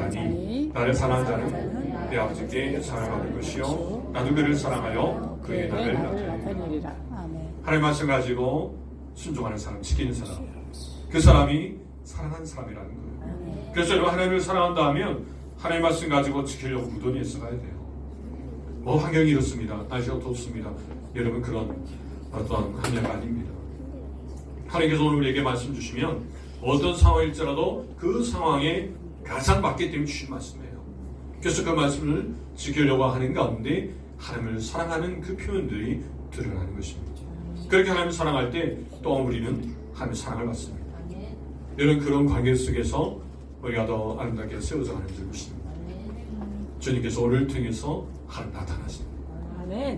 사랑하자니 나를 사랑하는 자는 내 아버지께 사랑받을 것이요 나도 그를 사랑하여 그의 나를 나타내리라. 하나님 말씀 가지고 순종하는 사람, 지키는 사람, 그 사람이 사랑하는 사람이라는 거예요. 그래서 여러분 하나님을 사랑한다 하면 하나님 말씀 가지고 지키려고 무던히 애써가야 돼요. 환경이 이렇습니다. 날씨가 덥습니다. 여러분 그런 어떤 한계가 아닙니다. 하나님께서 오늘 우리에게 말씀 주시면 어떤 상황일지라도 그 상황에 가장 맞기 때문에 주신 말씀이에요. 그래서 그 말씀을 지키려고 하는 가운데 하나님을 사랑하는 그 표현들이 드러나는 것입니다. 그렇게 하나님을 사랑할 때 또한 우리는 하나님의 사랑을 받습니다. 이런 그런 관계 속에서 우리가 더 아름답게 세워져 가는 줄 믿습니다. 주님께서 오늘 통해서 하나님 나타나십니다.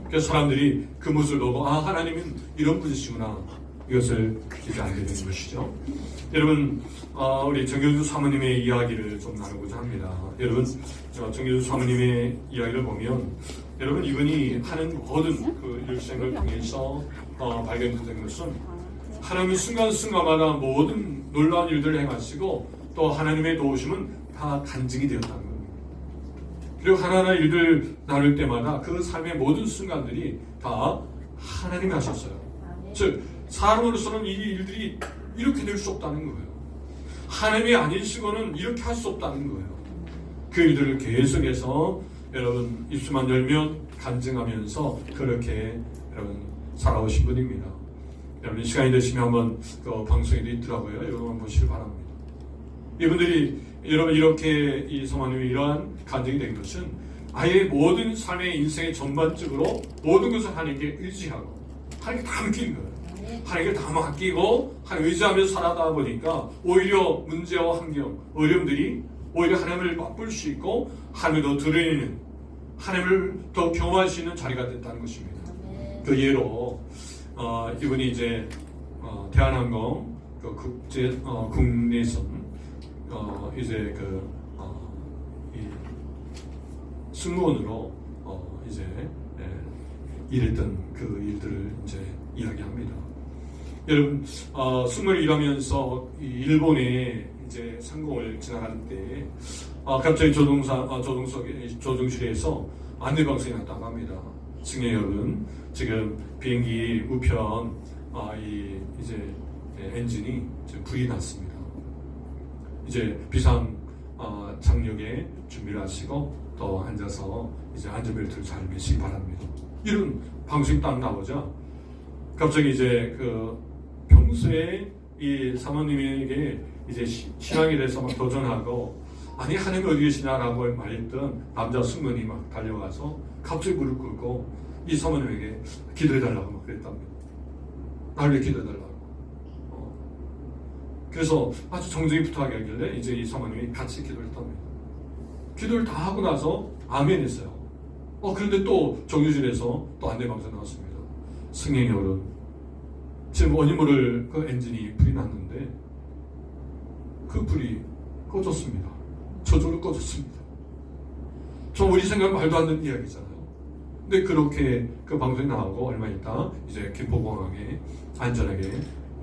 그래서 사람들이 그 모습을 보고 하나님은 이런 분이시구나, 이것을 이제 알게 되는 것이죠. 여러분 우리 정교주 사모님의 이야기를 좀 나누고자 합니다. 여러분 정교주 사모님의 이야기를 보면 여러분 이분이 하는 모든 그 일생을 통해서 발견된 것은 하나님의 순간순간마다 모든 놀라운 일들을 행하시고 또 하나님의 도우심은 다 간증이 되었다는 겁니다. 그리고 하나하나 일들 나눌 때마다 그 삶의 모든 순간들이 다 하나님이 하셨어요. 즉 사람으로서는 이 일들이 이렇게 될 수 없다는 거예요. 하나님이 아니시고는 이렇게 할 수 없다는 거예요. 그 일들을 계속해서 여러분 입술만 열면 간증하면서 그렇게 여러분 살아오신 분입니다. 여러분 시간이 되시면 한번 그 방송에도 있더라고요. 여러분 보시길 바랍니다. 이분들이 여러분 이렇게 이 성화님이 이러한 간증이 된 것은 아예 모든 삶의 인생의 전반적으로 모든 것을 하나님께 의지하고 하나님께 다 맡긴 거예요. 하나님께 다 맡기고 하나님 의지하면서 살아다 보니까 오히려 문제와 환경, 어려움들이 오히려 하나님을 맛볼 수 있고 하나님을 더 드러내는, 하나님을 더 경험할 수 있는 자리가 됐다는 것입니다. 그 예로 이분이 이제 대한항공 그 국제 국내선 이제 이 승무원으로 이제 일했던 그 일들을 이제 이야기합니다. 여러분 승무원을 일하면서 일본에 이제 상공을 지나가는 때 갑자기 조종실에서 안내방송이 났다고 합니다. 승객 여러분, 지금 비행기 우편 이제 엔진이 지금 불이 났습니다. 이제 비상 착륙에 준비를 하시고 또 앉아서 이제 안전벨트를 잘 매시기 바랍니다. 이런 방송이 딱 나오자 갑자기 이제 그 평소에 이 사모님에게 이제 신앙에 대해서 막 도전하고 아니 하나님 어디 계시냐라고 말했던 남자 승무원이 막 달려가서 갑자기 무릎 꿇고 이 사모님에게 기도해달라고 막 그랬답니다. 나를 위해 기도해달라고. 그래서 아주 정중히 부탁하게 하길래 이제 이 사모님이 같이 기도를 했답니다. 기도를 다 하고 나서 아멘 했어요. 그런데 또 정유실에서 또 안내방송 나왔습니다. 승객 여러분, 지금 원인 모를 그 엔진이 불이 났는데 그 불이 꺼졌습니다. 저절로 꺼졌습니다. 우리 생각은 말도 안 되는 이야기잖아요. 근데 그렇게 그 방송이 나오고 얼마 있다 이제 김포공항에 안전하게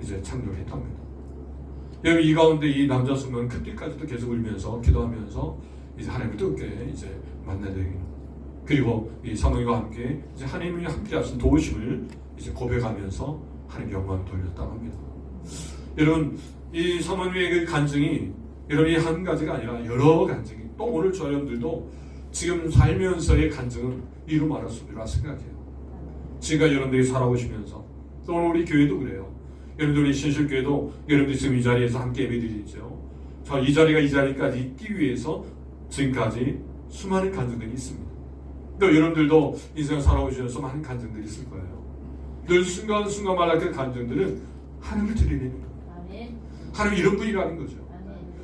이제 착륙했답니다. 여러분 이 가운데 이 남자 승무원은 그때까지도 계속 울면서 기도하면서 이제 하나님을 뜨겁게 이제 만나야 되는, 그리고 이 사모님과 함께 이제 하나님이 함께 하신 도우심을 이제 고백하면서 하나님 영광을 돌렸다고 합니다. 여러분 이 사모님의 그 간증이 여러분 이 한 가지가 아니라 여러 간증이, 또 오늘 저 여러분들도 지금 살면서의 간증은 이루 말할 수 없리라 생각해요. 지금까지 여러분들이 살아오시면서 또 오늘 우리 교회도 그래요. 여러분들 우리 신실교회도 여러분들이 지금 이 자리에서 함께 예배드리죠. 이 자리가 이 자리까지 있기 위해서 지금까지 수많은 간증들이 있습니다. 또 여러분들도 인생 살아오시면서 많은 간증들이 있을 거예요. 늘 순간순간마다 그 간증들은 하나님을 드리는 거예요. 하나님 이런 분이라는 거죠.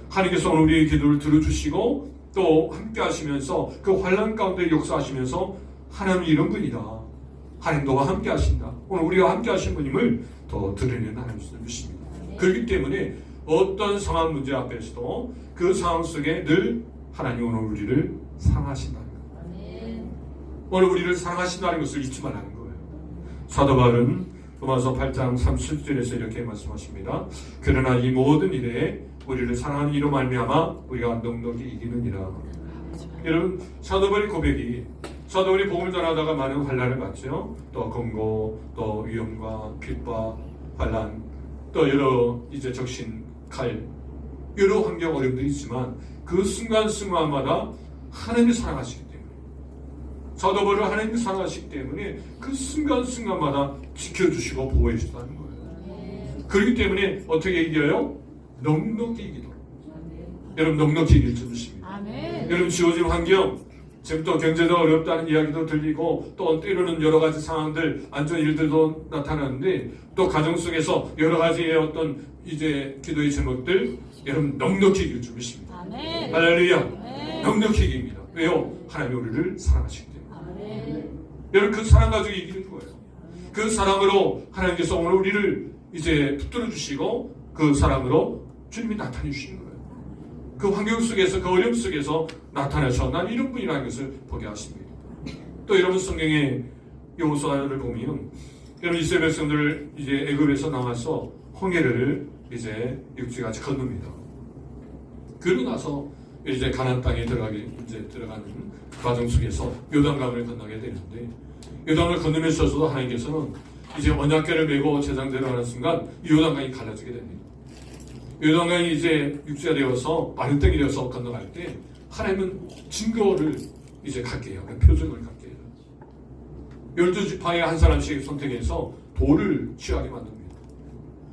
하나님께서 오늘 우리의 기도를 들어주시고 또 함께 하시면서 그 환난 가운데 역사하시면서 하나님 이런 분이다, 하나님 너와 함께 하신다, 오늘 우리와 함께 하신 분임을 더 드러내는 하나님을 믿습니다. 그렇기 때문에 어떤 상황 문제 앞에서도 그 상황 속에 늘 하나님 오늘 우리를 사랑하신다는 거예요. 오늘 우리를 사랑하신다는 것을 잊지 말라는 거예요. 사도 바울은 로마서 8장 37절에서 이렇게 말씀하십니다. 그러나 이 모든 일에 우리를 사랑하는 이로 말미암아 우리가 넉넉히 이기느니라. 여러분, 사도 바울의 고백이, 사도 바울이 복음을 전하다가 많은 환난을 받죠. 또 검고, 또 위험과 핍박, 환난, 또 여러 이제 적신, 칼, 여러 환경 어려움들이 있지만 그 순간순간마다 하나님이 사랑하시기 때문에, 사도 바울을 하나님이 사랑하시기 때문에 그 순간순간마다 지켜주시고 보호해 주셨다는 거예요. 그렇기 때문에 어떻게 이겨요? 넉넉히 이기도록. 여러분, 넉넉히 이길 줄 믿습니다. 여러분, 지어진 환경, 지금 또 경제도 어렵다는 이야기도 들리고, 또 때로는 여러 가지 상황들, 안 좋은 일들도 나타나는데, 또 가정 속에서 여러 가지의 어떤 이제 기도의 제목들, 여러분 넉넉히 이길 줄 믿습니다. 할렐루야. 넉넉히 이깁니다. 왜요? 하나님이 우리를 사랑하시기 때문에. 여러분, 그 사랑 가지고 이기는 거예요. 그 사랑으로 하나님께서 오늘 우리를 이제 붙들어 주시고, 그 사랑으로 주님이 나타내 주시는 거예요. 그 환경 속에서, 그 어려움 속에서 나타나셔. 난 이런 분이라는 것을 보게 하십니다. 또 여러분, 성경의 여호수아를 보면, 여러분 이스라엘 백성들 이제 애굽에서 나와서 홍해를 이제 육지같이 건넙니다. 그러고 나서 이제 가나안 땅에 들어가는 과정 속에서 요단강을 건너게 되는데, 요단을 건너면서도 하나님께서는 이제 언약궤를 메고 제장 들어가는 순간 이 요단강이 갈라지게 됩니다. 요단강이 이제 육지가 되어서 마른 땅이 되어서 건너갈 때 하나님은 증거를 이제 갖게 해요. 표적을 갖게 해요. 12지파의 한 사람씩 선택해서 돌을 취하게 만듭니다.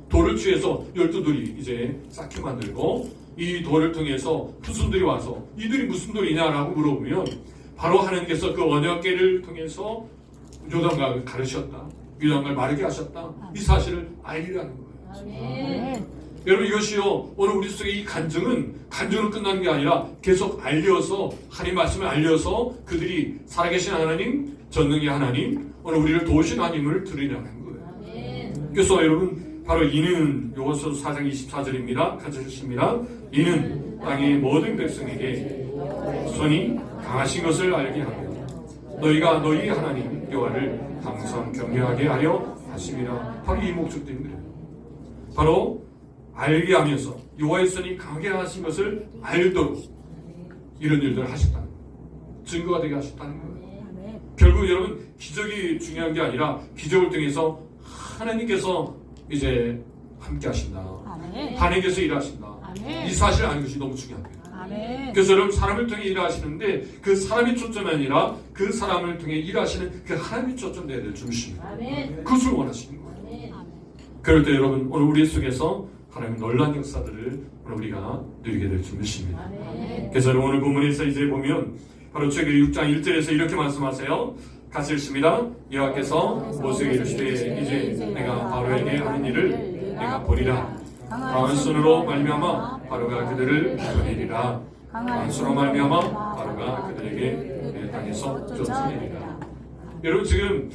돌을 취해서 12돌이 이제 쌓게 만들고, 이 돌을 통해서 후손들이 와서 이들이 무슨 돌이냐라고 물어보면 바로 하나님께서 그 언약궤를 통해서 요단강을 가르셨다, 요단강을 마르게 하셨다, 이 사실을 알리라는 거예요. 여러분, 이것이요, 오늘 우리 속에 이 간증으로 끝나는 게 아니라 계속 알려서, 하나님 말씀을 알려서 그들이 살아계신 하나님, 전능의 하나님, 오늘 우리를 도우신 하나님을 드리라는 거예요. 그래서 여러분, 바로 이는 요한서서 4장 24절입니다. 같이 읽습니다. 이는 땅의 모든 백성에게 손이 강하신 것을 알게 하며 너희가 너희 하나님 여호와를 항상 경외하게 하려 하심이라. 바로 이 목적 때문에, 바로 알게 하면서 여호와의 손이 강하게 하신 것을 알도록 이런 일들을 하셨다는 거예요. 증거가 되게 하셨다는 거예요. 결국 여러분, 기적이 중요한 게 아니라 기적을 통해서 하나님께서 이제 함께 하신다, 하나님께서 일하신다, 이 사실을 아는 것이 너무 중요합니다. 그래서 여러분, 사람을 통해 일하시는데 그 사람이 초점이 아니라 그 사람을 통해 일하시는 그 하나님이 초점돼야 될 줄이십니다. 그것을 원하시는 거예요. 그럴 때 여러분, 오늘 우리 속에서 하나님의 놀라운 역사들을 오늘 우리가 누리게 될 줄 믿습니다. 그래서 오늘 본문에서 이제 보면 바로 출애굽기 6장 1절에서 이렇게 말씀하세요. 같이 읽습니다. 여호와께서 모세에게 이르시되 이제 내가 바로에게 하는 일을 내가 보리라. 강한 손으로 말미암아 바로가 그들을 보내리라. 강한 손으로 말미암아 바로가 그들에게 내 땅에서 쫓아내리라. 여러분, 지금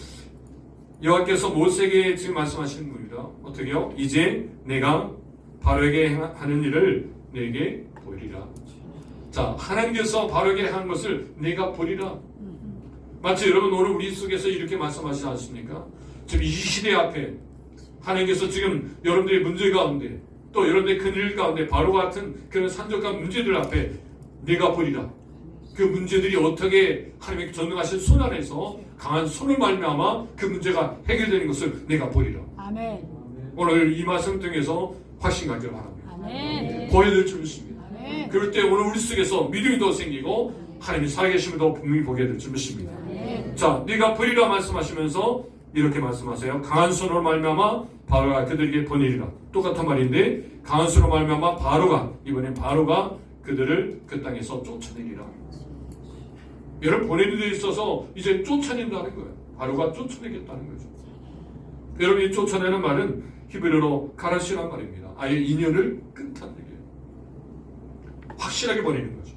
여호와께서 모세에게 지금 말씀하시는 겁니다. 어떻게요? 이제 내가 바로에게 하는 일을 내게 보이리라. 자, 하나님께서 바로에게 한 것을 내가 보리라. 마치 여러분, 오늘 우리 속에서 이렇게 말씀하시지 않습니까? 지금 이 시대 앞에 하나님께서 지금 여러분들의 문제 가운데, 또 여러분들의 큰일 가운데, 바로 같은 그런 산적한 문제들 앞에 내가 보리라. 그 문제들이 어떻게 하나님의 전능하신 손 안에서 강한 손을 말미암아 그 문제가 해결되는 것을 내가 보리라. 아멘. 오늘 이 말씀 통해서 확신 갖기를 바랍니다. 아멘. 보여드릴 줄 믿습니다. 아멘. 그럴 때 오늘 우리 속에서 믿음이 더 생기고 하나님이 살아계심을 더 분명히 보게 될 줄 믿습니다. 아멘. 자, 네가 보리라 말씀하시면서 이렇게 말씀하세요. 강한 손으로 말미암아 바로가 그들에게 보내리라. 똑같은 말인데, 강한 손으로 말미암아 바로가, 이번엔 바로가 그들을 그 땅에서 쫓아내리라. 여러분, 보내는 데 있어서 이제 쫓아낸다는 거예요. 바로가 쫓아내겠다는 거죠. 여러분, 이 쫓아내는 말은 히브리어로 가라시란 말입니다. 아예 인연을 끊다는 얘기예요. 확실하게 보내는 거죠.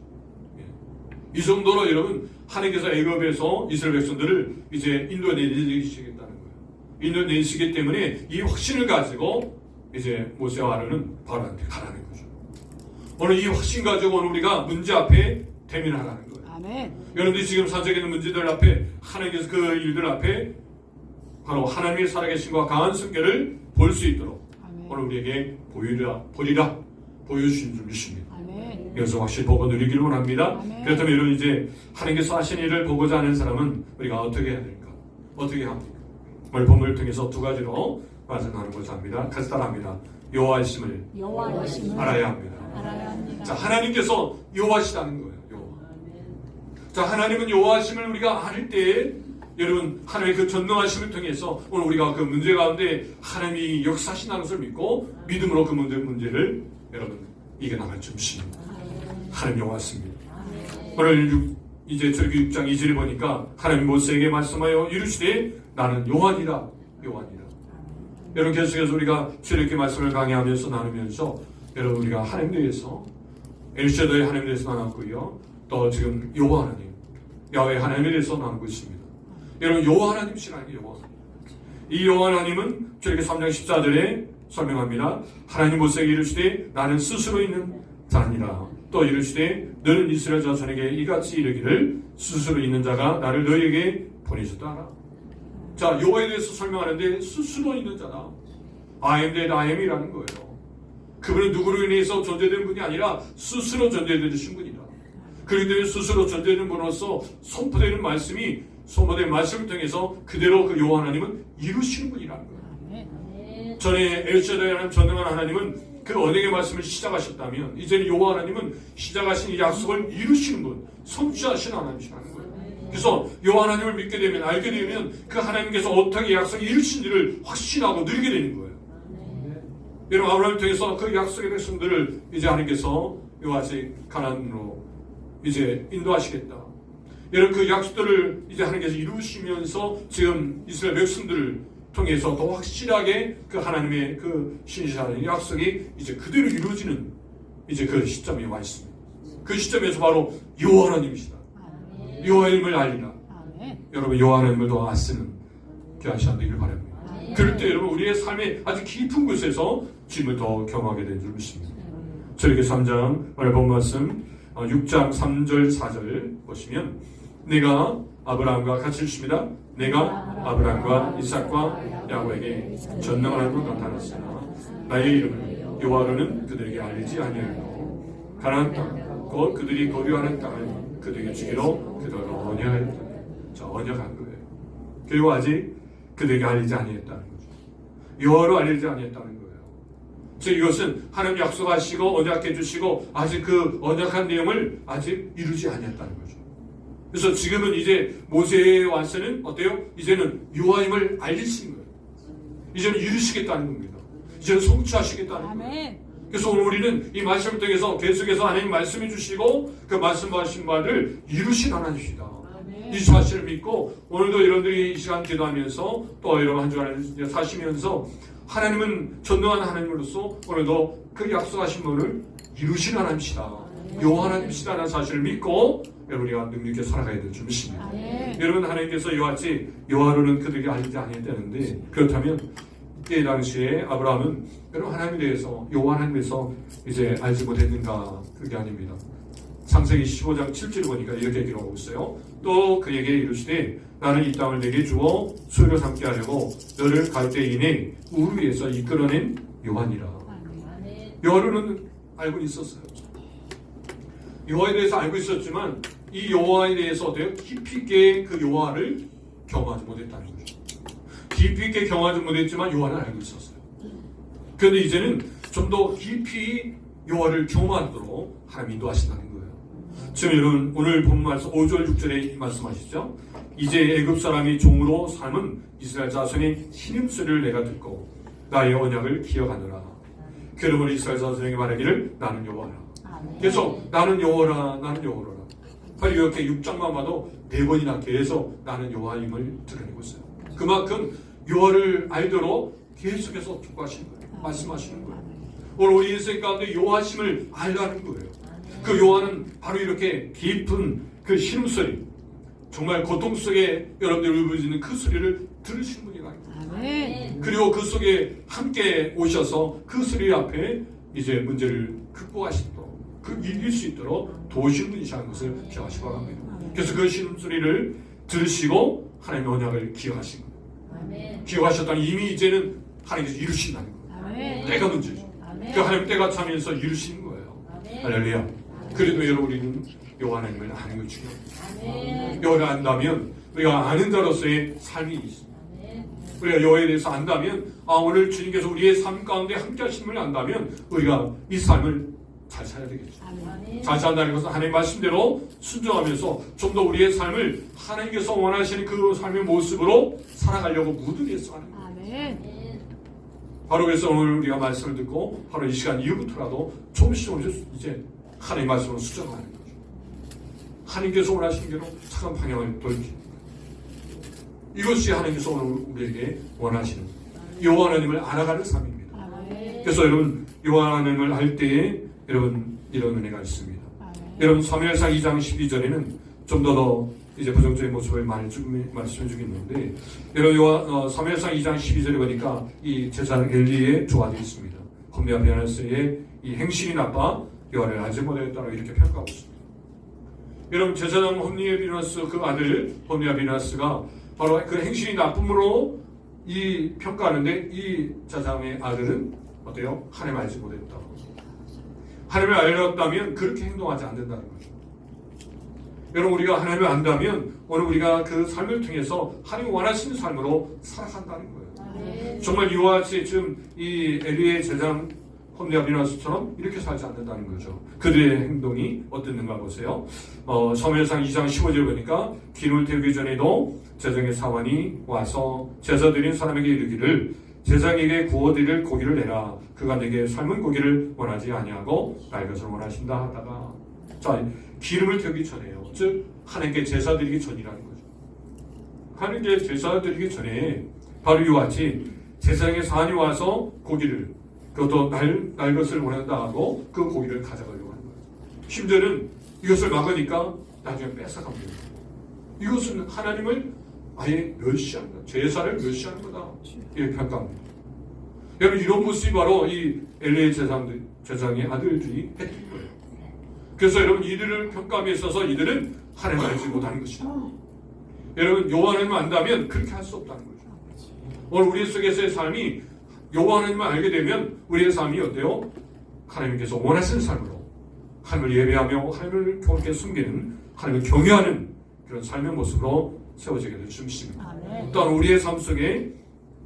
이 정도로 여러분, 하나님께서 애굽에서 이스라엘 백성들을 이제 인도에 내리시겠다는 거예요. 인도에 내리시기 때문에 이 확신을 가지고 이제 모세와 아론은 바로한테 가라는 거죠. 오늘 이 확신 가지고 오늘 우리가 문제 앞에 대면하라는 거예요. 아멘. 여러분들이 지금 산적에 있는 문제들 앞에 하나님께서 그 일들 앞에 바로 하나님의 살아계신과 강한 성결을 볼 수 있도록 아멘. 오늘 우리에게 보리라 보여주신 줄 믿습니다. 아멘. 그래서 확실히 보고 누리기를 원합니다. 아멘. 그렇다면 여러분 이제 하나님께서 하신 일을 보고자 하는 사람은 우리가 어떻게 해야 될까? 어떻게 합니까? 오늘 본문을 통해서 두 가지로 말씀하고자 합니다. 같이 따라합니다. 여호와이심을 알아야 합니다. 알아야 합니다. 자, 하나님께서 여호와시다는 거예요. 여호와. 자, 하나님은 여호와심을 우리가 알 때 여러분 하나님의 그 전능하심을 통해서 오늘 우리가 그 문제 가운데 하나님이 역사하신다는 것을 믿고 믿음으로 그 문제를 여러분 이겨나갈 줄 믿습니다. 하나님 여호와십니다. 오늘 이제 출애굽기 6장 2절에 보니까 하나님 모세에게 말씀하여 이르시되 나는 여호와니라. 여러분 계속해서 우리가 출애굽기 말씀을 강의하면서 나누면서 여러분 우리가 하나님 대해서 엘shaddai 하나님 대해서 나눴고요. 또 지금 여호와 하나님 야훼 하나님에 대해서 나누고 있습니다. 여러분 여호와 하나님이시라는 게 여호와 하나님. 이 여호와 하나님은 출애굽기 3장 14절에 설명합니다. 하나님 모세에게 이르시되 나는 스스로 있는 자니라. 또 이르시되 너는 이스라엘 자손에게 이같이 이르기를 스스로 있는 자가 나를 너희에게 보내셨다 하라. 자, 여호와에 대해서 설명하는데 스스로 있는 자다. I am that I am이라는 거예요. 그분은 누구로 인해서 존재된 분이 아니라 스스로 존재되신 분이다. 그렇기 때문에 스스로 존재되는 분으로서 선포되는 말씀이 선포된 말씀을 통해서 그대로 그 여호와 하나님은 이루시는 분이라는 거예요. 전에 엘shaddai라는 전능한 하나님은 그 언약의 말씀을 시작하셨다면 이제는 여호와 하나님은 시작하신 이 약속을 이루시는 분, 성취하시는 하나님이시라는 거예요. 그래서 여호와 하나님을 믿게 되면 알게 되면 그 하나님께서 어떻게 약속을 이루신지를 확신하고 누리게 되는 거예요. 여러분 아브라함을 통해서 그 약속의 백성들을 이제 하나님께서 이와같이 가나안으로 이제 인도하시겠다. 여러분 그 약속들을 이제 하나님께서 이루시면서 지금 이스라엘 백성들을 통해서 더 확실하게 그 하나님의 그 신실한 약속이 이제 그대로 이루어지는 이제 그 시점에 와 있습니다. 그 시점에서 바로 여호와 하나님이시다. 여호와임을 알리라. 여러분 여호와 하나님을 더 아시는 귀한 시간 되기를 바랍니다. 그럴 때 여러분 우리의 삶의 아주 깊은 곳에서 주님을 더 경험하게 된 줄 믿습니다. 출애굽기 3장 오늘 본 말씀 6장 3절 4절 보시면 내가 아브라함과 같이 있습니다. 내가 아브라함과 이삭과 야곱에게 전능한 하나님으로 나타났으나 나의 이름을 여호와로는 그들에게 알리지 아니하였고 가나안 땅 곧 그들이 거류하는 땅을 그들에게 주기로 그들과 언약하였다. 자, 언약한 거예요. 그리고 아직 그들에게 알리지 아니했다는 거죠. 여호와로 알리지 아니했다는 거예요. 즉 이것은 하나님 약속하시고 언약해 주시고 아직 그 언약한 내용을 아직 이루지 아니했다는 거죠. 그래서 지금은 이제 모세에 와서는 어때요? 이제는 여호와임을 알리시는 거예요. 이제는 이루시겠다는 겁니다. 이제는 성취하시겠다는 거예요. 그래서 오늘 우리는 이 말씀을 통해서 계속해서 하나님 말씀해 주시고 그 말씀하신 바를 이루신 하나님이시다. 이 사실을 믿고 오늘도 여러분들이 이 시간 기도하면서 또 여러분 한 주간을 사시면서 하나님은 전능한 하나님으로서 오늘도 그 약속하신 분을 이루신 하나님이시다. 여호와 하나님이시다는 사실을 믿고 여러분이 능력있게 살아가야 될 줄 믿습니다. 여러분 하나님께서 이와 같이 여호와로는 그들에게 알리지 아니했다는데 그렇다면 이때 당시에 아브라함은 여러분 하나님에 대해서 여호와 하나님에 대해서 이제 알지 못했는가? 그게 아닙니다. 창세기 15장 7절 보니까 이렇게 기록하고 있어요. 또 그에게 이르시되 나는 이 땅을 내게 주어 소유로 삼게 하려고 너를 갈대인의 우르 위에서 이끌어낸 여호와니라. 여호와는 알고 있었어요. 여호와에 대해서 알고 있었지만 이 여호와에 대해서 어때요? 깊이 있게 그 여호와를 경험하지 못했다는 거죠. 깊이 있게 경험하지 못했지만 여호와는 알고 있었어요. 그런데 이제는 좀 더 깊이 여호와를 경험하도록 하나님 인도하신다는 거예요. 지금 여러분 오늘 본 말씀 5절 6절에 말씀하시죠. 이제 애굽 사람이 종으로 삶은 이스라엘 자손의 신음소리를 내가 듣고 나의 언약을 기억하노라. 그러므로 이스라엘 자손에게 말하기를 나는 여호와라. 계속 나는 여호와라 나는 여호와라. 바로 이렇게 6장만 봐도 4번이나 계속 나는 여호와임을 드러내고 있어요. 그만큼 여호와를 알도록 계속해서 촉구하시는 거예요. 말씀하시는 거예요. 오늘 우리 인생 가운데 여호와심을 알라는 거예요. 그 여호와는 바로 이렇게 깊은 그 신음소리, 정말 고통 속에 여러분들이 울부짖는 그 소리를 들으시는 분이라. 그리고 그 속에 함께 오셔서 그 소리 앞에 이제 문제를 극복하시도록 그 이길 수 있도록 도우시는 분이시라는 것을 기억하시기 바랍니다. 그래서 그 신음소리를 들으시고 하나님의 언약을 기억하신 거예요. 기억하셨다니 이미 이제는 하나님께서 이루신다는 거예요. 때가 문제죠. 그 하나님 때가 차면서 이루시는 거예요. 할렐루야. 그래도 여러분 우리는 여호와 하나님을 아는 게 중요합니다. 여호와를 안다면 우리가 아는 자로서의 삶이 있습니다. 우리가 여호와에 대해서 안다면 오늘 주님께서 우리의 삶 가운데 함께 하심을 안다면 우리가 이 삶을 잘 살아야 되겠죠. 잘 산다는 것은 하나님 말씀대로 순종하면서 좀 더 우리의 삶을 하나님께서 원하시는 그 삶의 모습으로 살아가려고 무드리에서 하는 거예요. 바로 그래서 오늘 우리가 말씀을 듣고 바로 이 시간 이후부터라도 조금씩 이제 하나님 말씀으로 수정하는 거죠. 하나님께서 원하시는 대로 착한 방향을 돌리는 거예요. 이것이 하나님께서 오늘 우리에게 원하시는 여호와 하나님을 알아가는 삶입니다. 그래서 여러분 여호와 하나님을 알 때에 여러분 이런 은혜가 있습니다. 여러분 사무엘상 2장 12절에는 좀 더 이제 부정적인 모습을 말씀해 주겠는데 여러분 사무엘상 2장 12절에 보니까 이 제사장 엘리의 조화도 있습니다. 홈리와 비나스의 이 행실이 나빠 여호와를 알지 못하였다고 이렇게 평가하고 있습니다. 여러분 제사장 홈리와 비나스 그 아들 홈리와 비나스가 바로 그 행실이 나쁨으로 이 평가하는데 이 제사장의 아들은 어때요? 하나님 알지 못했다고. 하나님을 알렸다면 그렇게 행동하지 않는다는 거죠. 여러분 우리가 하나님을 안다면 오늘 우리가 그 삶을 통해서 하나님이 원하시는 삶으로 살아간다는 거예요. 정말 이와 같이 지금 이 엘리의 제사장 홈리와 비나스처럼 이렇게 살지 않는다는 거죠. 그들의 행동이 어땠는가 보세요. 사무엘상 2장 15절 보니까 기름을 태우기 전에도 제사장의 사환이 와서 제사 드린 사람에게 이르기를 제사장에게 구워드릴 고기를 내라. 그가 내게 삶은 고기를 원하지 아니하고 나의 것을 원하신다 하다가 자 기름을 태우기 전에요. 즉 하나님께 제사 드리기 전이라는 거죠. 하나님께 제사 드리기 전에 바로 이와 같이 제사장의 사환이 와서 고기를 그것도 날 것을 원한다 하고 그 고기를 가져가려고 하는 거예요. 심지어는 이것을 막으니까 나중에 뺏어갑니다. 이것은 하나님을 아예 멸시하는 거다. 제사를 멸시하는 거다. 이렇게 평가합니다. 여러분 이런 모습이 바로 이 엘리의 제사장의 아들들이 했던 거예요. 그래서 여러분 이들을 평가함에 있어서 이들은 하나님을 알지 못하는 것이다. 여러분 여호와 하나님을 안다면 그렇게 할 수 없다는 거죠. 오늘 우리 속에서의 삶이 여호와 하나님을 알게 되면 우리의 삶이 어때요? 하나님께서 원하시는 삶으로 하나님을 예배하며 하나님을 교롭게 숨기는 하나님을 경외하는 그런 삶의 모습으로 세워지게 될 주님입니다. 또한 우리의 삶 속에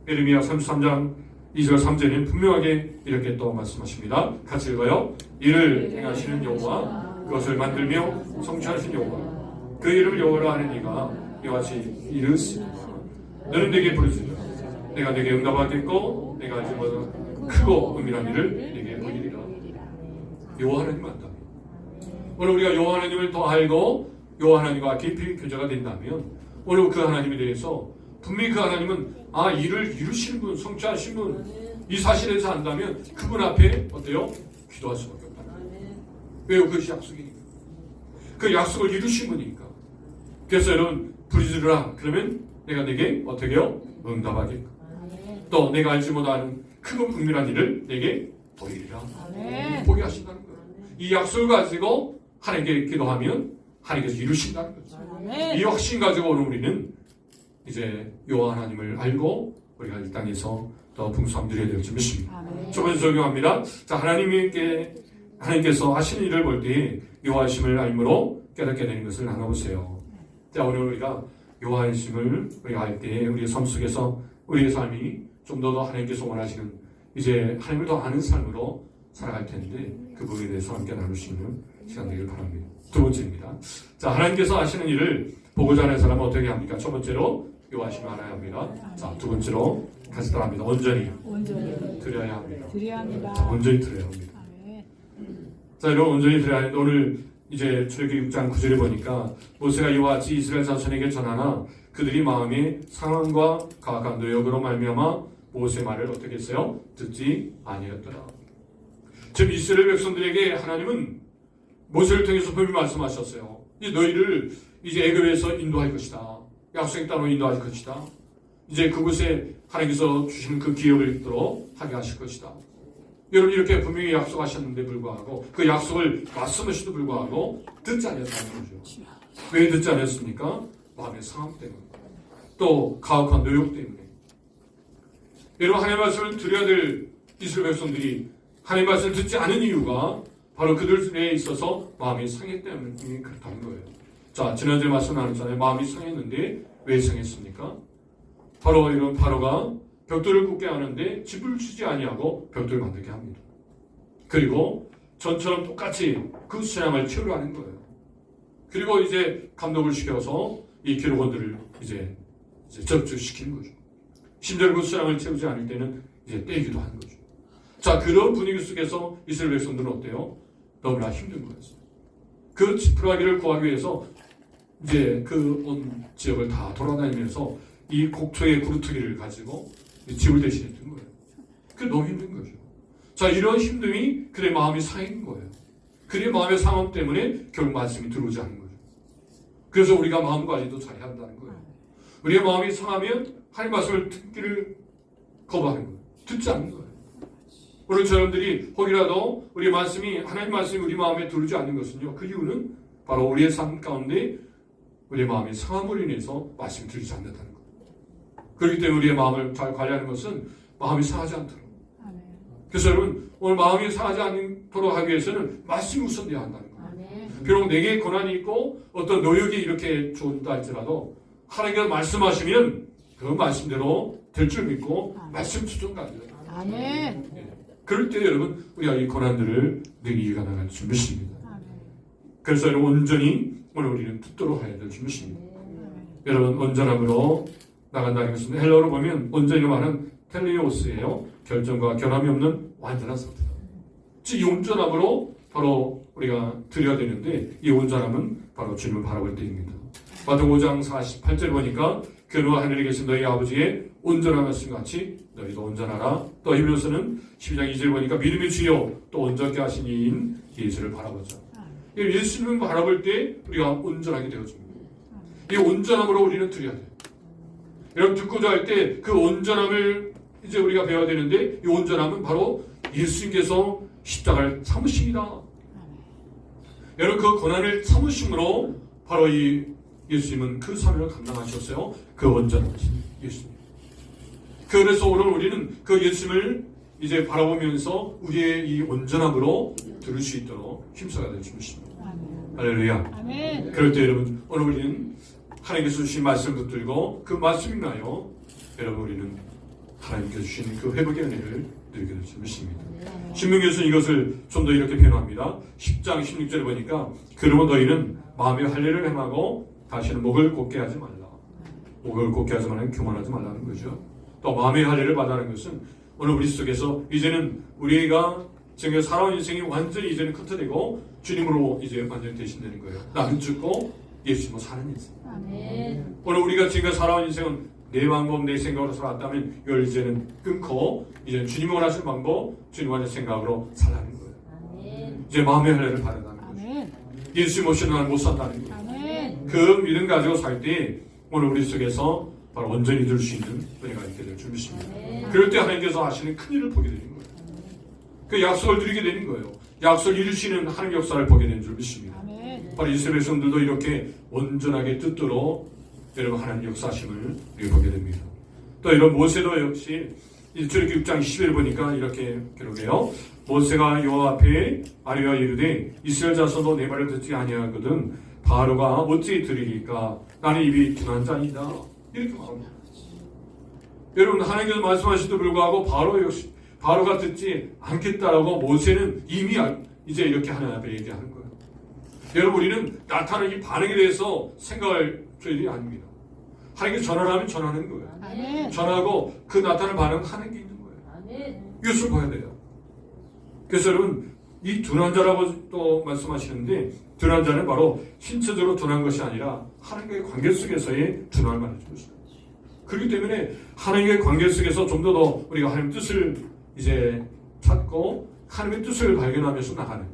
예레미야 33장 2절 3절에는 분명하게 이렇게 또 말씀하십니다. 같이 읽어요. 이를 행하시는 여호와 그것을 만들며 성취하신 여호와 그 이름을 여호와라 하는 이가 이와 같이 이르시리라. 너는 내게 부르시라. 내가 내게 응답하겠고 내가 알지 못한 크고 은밀한 일을 내게 보이리라. 여호와 하나님 안다. 오늘 우리가 여호와 하나님을 더 알고 여호와 하나님과 깊이 교제가 된다면 오늘 그 하나님에 대해서 분명히 그 하나님은 일을 이루시는 분, 성취하신 분, 이 사실에 대해서 안다면 그분 앞에 어때요? 기도할 수밖에 없다는 거예요. 왜요? 그것이 약속이니까. 그 약속을 이루신 분이니까. 그래서 여러분 부르짖으라. 그러면 내가 내게 어떻게 해요? 응답하겠고 또 내가 알지 못하는 크고 은밀한 일을 내게 보이리라. 보게 하신다는 거예요. 이 약속을 가지고 하나님께 기도하면 하나님께서 이루신다는 거죠. 이 확신 가지고 오늘 우리는 이제 여호와 하나님을 알고 우리가 이 땅에서 더 풍성함 누려야 될 줄 믿습니다. 첫 번째 적용합니다. 자, 하나님께서 하시는 일을 볼 때 여호와심을 알므로 깨닫게 되는 것을 나눠보세요. 자, 오늘 우리가 여호와심을 우리가 알 때 우리의 삶 속에서 우리의 삶이 좀 더 하나님께서 원하시는 이제 하나님을 더 아는 삶으로 살아갈 텐데 그 부분에 대해서 함께 나눌 수 있는 시간 되길 바랍니다. 두 번째입니다. 자, 하나님께서 하시는 일을 보고자 하는 사람은 어떻게 합니까? 첫 번째로 여호와심을 알아야 합니다. 자, 두 번째로 같이 따라합니다. 온전히 드려야 합니다. 온전히 드려야 합니다. 자, 여러분 온전히 드려야 하는데 오늘 이제 출애굽기 6장 9절에 보니까 모세가 이와 같이 이스라엘 자손에게 전하나 그들이 마음의 상황과 가악한 노역으로 말미암아 모세의 말을 어떻게 했어요? 듣지 아니했더라. 지금 이스라엘 백성들에게 하나님은 모세를 통해서 분명히 말씀하셨어요. 이 너희를 이제 애굽에서 인도할 것이다. 약속의 땅으로 인도할 것이다. 이제 그곳에 하나님께서 주시는 그 기업을 있도록 하게 하실 것이다. 여러분 이렇게 분명히 약속하셨는데 불구하고 그 약속을 말씀하시도 불구하고 듣지 않았다는 거죠. 왜 듣지 않았습니까? 마음의 상황 때문에 또 가혹한 노역 때문에. 여러분 하나님의 말씀을 드려야 될 이스라엘 백성들이 하나님의 말씀을 듣지 않은 이유가 바로 그들에 있어서 마음이 상했다는 그렇다는 거예요. 자, 지난주에 말씀 나눴잖아요. 마음이 상했는데 왜 상했습니까? 바로 이런 바로가 벽돌을 굽게 하는데 집을 주지 아니하고 벽돌을 만들게 합니다. 그리고 전처럼 똑같이 그 수양을 채우려 하는 거예요. 그리고 이제 감독을 시켜서 이 기록원들을 이제 접촉시키는 거죠. 심지어 그 수양을 채우지 않을 때는 이제 떼기도 하는 거죠. 자, 그런 분위기 속에서 이스라엘 백성들은 어때요? 너무나 힘든 거였어요. 그 지푸라기를 구하기 위해서 이제 그 온 지역을 다 돌아다니면서 이 곡초의 구루터기를 가지고 집을 대신했던 거예요. 그게 너무 힘든 거죠. 자, 이런 힘듦이 그의 마음이 상한 거예요. 그의 마음의 상함 때문에 결국 말씀이 들어오지 않는 거죠. 그래서 우리가 마음 관리도 잘해야 한다는 거예요. 우리의 마음이 상하면 하나님 말씀을 듣기를 거부하는 거예요. 듣지 않는 거예요. 오늘 저러분들이 혹이라도 우리 말씀이 하나님 말씀이 우리 마음에 들어오지 않는 것은요. 그 이유는 바로 우리의 삶 가운데 우리의 마음이 상함으로 인해서 말씀이 들리지 않는다는 거예요. 그렇기 때문에 우리의 마음을 잘 관리하는 것은 마음이 상하지 않도록. 그래서 여러분 오늘 마음이 상하지 않도록 하기 위해서는 말씀이 우선되어야 한다는 거예요. 비록 내게 고난이 있고 어떤 노력이 이렇게 좋다 할지라도 하나님께서 말씀하시면 그 말씀대로 될 줄 믿고 말씀 추종하는 거예요. 아멘. 그럴 때 여러분 우리가 이 고난들을 늘 이겨나갈 줄 믿습니다. 그래서 여러분 온전히 오늘 우리는 듣도록 해야 될 줄 믿습니다. 여러분 온전함으로 나간다는 것은 헬라어로 보면 온전히 말은 텔레오스예요. 결정과 결함이 없는 완전한 상태. 즉 이 온전함으로 바로 우리가 드려야 되는데 이 온전함은 바로 주님을 바라볼 때입니다. 마태복음 5장 48절 보니까 그는 하늘에 계신 너희 아버지의 온전한 말씀 같이 너희도 온전하라. 또 히브리서는 12장 2절 보니까 믿음의 주요 또 온전케 하신 이인 예수를 바라보자. 예수님을 바라볼 때 우리가 온전하게 되어집니다. 이 온전함으로 우리는 드려야 돼요. 여러분 듣고자 할 때 그 온전함을 이제 우리가 배워야 되는데 이 온전함은 바로 예수님께서 십자가를 참으십니다. 여러분 그 고난을 참으심으로 바로 이 예수님은 그 사명을 감당하셨어요. 그 온전하신 예수님. 그래서 오늘 우리는 그 예수님을 이제 바라보면서 우리의 이 온전함으로 들을 수 있도록 힘써야 될 줄입니다. 할렐루야. 아멘. 그럴 때 여러분 오늘 우리는 하나님께서 주신 말씀을 붙들고 그 말씀이 나요. 여러분 우리는 하나님께서 주신 그 회복의 은혜를 누리게 될 줄 믿습니다. 신명기에서는 이것을 좀 더 이렇게 표현합니다. 10장 16절에 보니까 그러면 너희는 마음의 할례를 행하고 다시는 목을 곧게 하지 말라. 목을 곧게 하지 말라는 교만하지 말라는 거죠. 또 마음의 할례를 받아라는 것은 오늘 우리 속에서 이제는 우리가 지금 살아온 인생이 완전히 이제는 커트되고 주님으로 이제 완전히 되신다는 거예요. 나는 죽고 예수님으로 사는 인생. 아멘. 오늘 우리가 지금 살아온 인생은 내 방법, 내 생각으로 살았다면 이걸 이제는 끊고 이제 주님이 원하시는 방법, 주님 원하시는 생각으로 살라는 거예요. 아멘. 이제 마음의 할례를 받아라는 거죠. 아멘. 예수님 없이는 나는 못 산다는 거예요. 아멘. 그 믿음 가지고 살 때 오늘 우리 속에서 바로 온전히 들 수 있는 은혜가 있게 될 줄 믿습니다. 그럴 때 하나님께서 하시는 큰 일을 보게 되는 거예요. 그 약속을 누리게 되는 거예요. 약속을 이루시는 하나님 역사를 보게 되는 줄 믿습니다. 아멘. 바로 이스라엘 백성들도 이렇게 온전하게 듣도록 여러분 하나님 역사심을 보게 됩니다. 또 이런 모세도 역시 출애굽기 6장 20절 보니까 이렇게 기록해요. 모세가 여호와 앞에 아뢰어 이르되 이스라엘 자손도 내 말을 듣지 아니하거든 바로가 어찌 들으리까 나는 입이 둔한 자이다. 이렇게 말합니다. 여러분 하나님께서 말씀하시도 불구하고 바로가 듣지 않겠다라고 모세는 이미 이제 이렇게 하나님 앞에 얘기하는 거예요. 여러분 우리는 나타나는 이 반응에 대해서 생각할 저희들이 아닙니다. 하나님께 전화를 하면 전하는 거예요. 아멘. 전하고 그 나타나는 반응하는 게 있는 거예요. 아멘. 이것을 봐야 돼요. 그래서 여러분 이 둔한 자라고 또 말씀하시는데 둔한 자는 바로 신체적으로 둔한 것이 아니라 하나님과의 관계 속에서의 둔함을 말해주는 것이다. 그렇기 때문에 하나님과의 관계 속에서 좀 더 우리가 하나님 뜻을 이제 찾고 하나님의 뜻을 발견하면서 나가는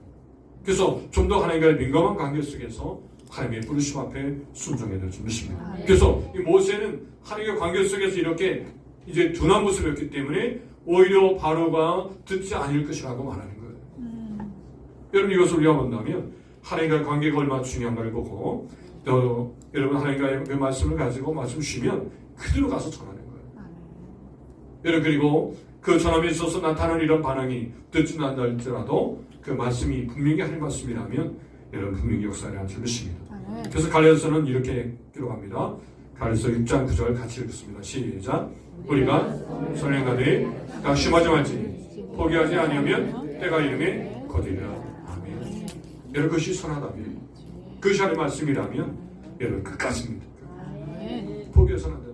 그래서 좀 더 하나님과의 민감한 관계 속에서 하나님의 부르심 앞에 순종해야 될 줄 믿습니다. 그래서 이 모세는 하나님의 관계 속에서 이렇게 이제 둔한 모습이었기 때문에 오히려 바로가 듣지 않을 것이라고 말하는 거예요. 여러분 이것을 우리가 본다면 하나님과의 관계가 얼마나 중요한가를 보고 또 여러분 하나님과의 그 말씀을 가지고 말씀 주시면 그대로 가서 전하는 거예요. 여러분 그리고 그 전함에 있어서 나타나는 이런 반응이 듣지 않는다 할지라도 그 말씀이 분명히 하나님 말씀이라면 여러분 분명히 역사를 할 줄 믿습니다. 아멘. 그래서 갈라디아서는 이렇게 기록합니다. 갈라디아서 6장 9절 같이 읽겠습니다. 시작. 우리가 선행하되 낙심하지 말지 포기하지 아니하면 때가 이름에 거두리라. 아멘. 여러분 그것이 선하다면 그것이 하나님 말씀이라면 여러분 끝까지입니다. 아멘. 포기해서는 안 된다.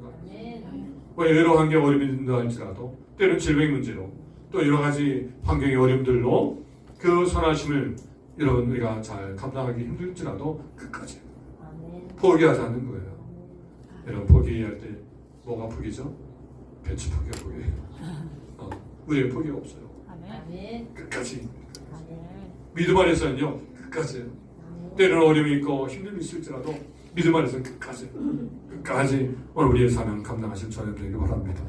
여러 환경 어려움이 든다 할지라도 때로는 질병의 문제로 또 여러 가지 환경의 어려움들로 그 선하심을 여러분 우리가 잘 감당하기 힘들지라도 끝까지 포기하지 않는 거예요. 여러분 포기할 때 뭐가 포기죠? 배추 포기가 포기예요. 우리의 포기가 없어요. 아멘. 끝까지. 아멘. 믿음 안에서는요 끝까지. 때로는 어려움이 있고 힘듦이 있을지라도 믿음 안에서는 끝까지. 끝까지 오늘 우리의 사명 감당하실 저녁 되길 바랍니다.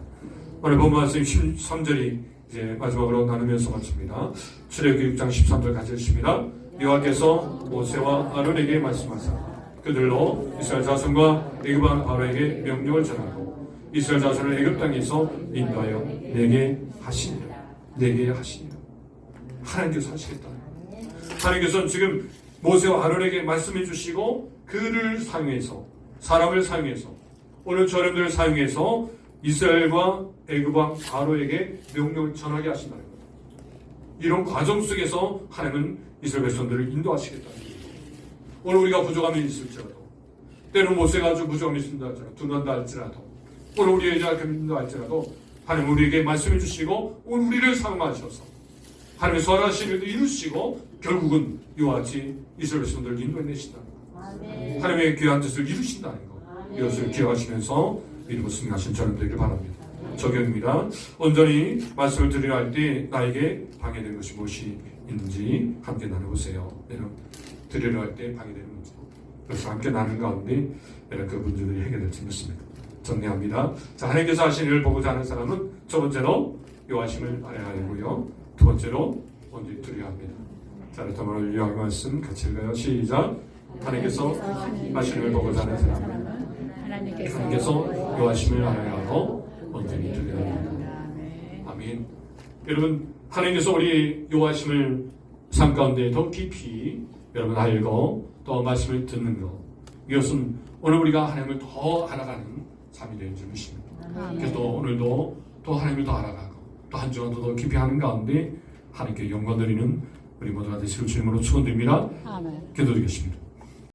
오늘 본 말씀 13절이 이제 마지막으로 나누면서 마칩니다. 출애굽기 6장 13절 같이 읽습니다. 여호와께서 모세와 아론에게 말씀하사 그들로 이스라엘 자손과 애굽 왕 바로에게 명령을 전하고 이스라엘 자손을 애굽 땅에서 인도하여 내게 하시니라. 내게 하시니라. 하나님께서 하시겠다. 하나님께서는 지금 모세와 아론에게 말씀해 주시고 그를 사용해서 사람을 사용해서 오늘 저렴들을 사용해서 이스라엘과 애굽 왕 바로에게 명령을 전하게 하신다는 거예요. 이런 과정 속에서 하나님은 이스라엘 백성들을 인도하시겠다는 거예요. 오늘 우리가 부족함이 있을지라도 때로는 모세가 아주 부족함이 있습니다 할지라도 둔한다 할지라도 오늘 우리의 약함이 할지라도 하나님 우리에게 말씀해 주시고 오늘 우리를 사용하셔서 하나님의 선하신 일도 이루시고 결국은 이와 같이 이스라엘 백성들을 인도해내신다는 거예요. 하나님의 귀한 뜻을 이루신다는 거 이것을 기억하시면서 믿음으로 승리하신 저는 되길 바랍니다. 적용입니다. 온전히 말씀을 드리려 할 때 나에게 방해되는 것이 무엇이 있는지 함께 나눠보세요. 여러분 드리려 할 때 방해되는 문제 그래서 함께 나누는 가운데 여러분 그 문제들이 해결될지 믿습니다. 정리합니다. 자, 하나님께서 하신 일을 보고자 하는 사람은 첫 번째로 요하심을 알아야 하고요. 두 번째로 온전히 드려야 합니다. 자, 오늘 요한 말씀 같이 읽어요. 시작. 하나님께서 하신 일을 보고자 하는 사람은 하나님께서 요하심을 알아야 하고 온전히 드려야 합니다. 아멘. 여러분 하나님께서 우리 요하심을 삶 가운데 더 깊이 여러분 알고 또 말씀을 듣는 것 이것은 오늘 우리가 하나님을 더 알아가는 삶이 되는 줄 믿습니다. 그래서 또 오늘도 또 하나님을 더 알아가고 또 한 주간도 더 깊이 하는 가운데 하나님께 영광 드리는 우리 모두가 되시길 주님으로 축원드립니다. 기도드리겠습니다.